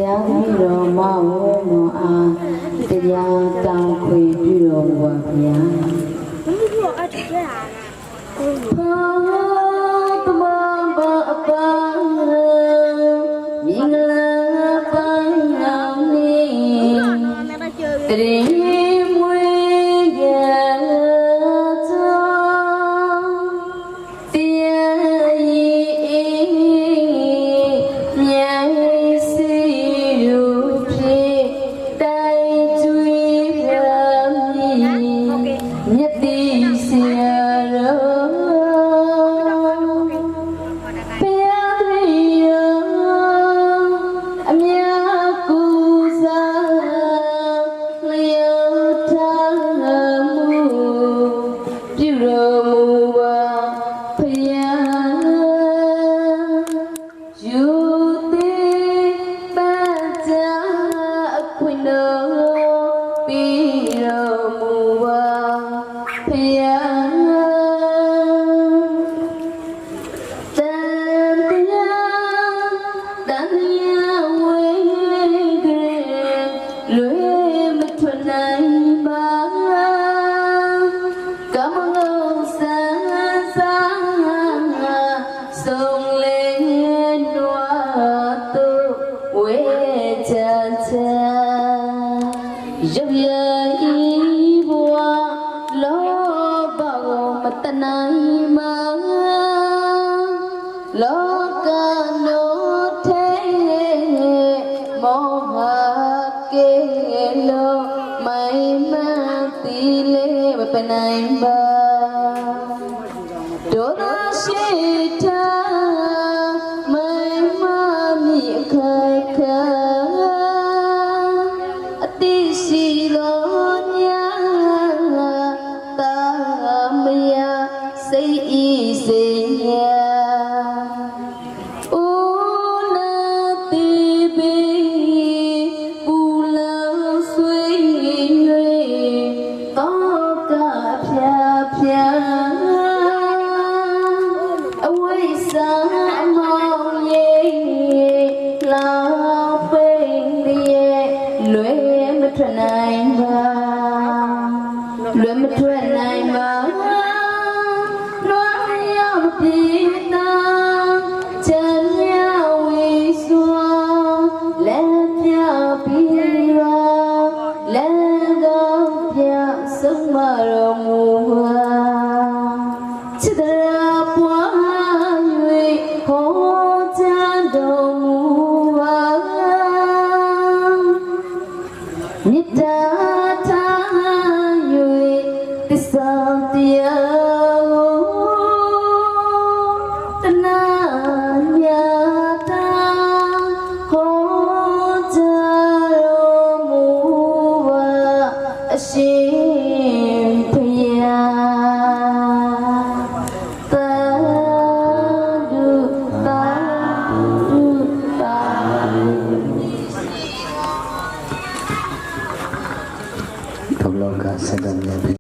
ရားသမီးတော်မဝေမောအားတရားတောင်းခွေပြုတော်မူပါဗျာဘယ်လိုအထက်ရလားဘုရားတမဘာအပါမင်္ဂလာပန်းအောင်နေတရင်မွေးကြနိုင်ပါဒေါသရှိထားမိုင်မမြင့်ခက်ခါအတိရှိတော်ညာတာမယစိတ်ဤစိတ်ညာနိုင်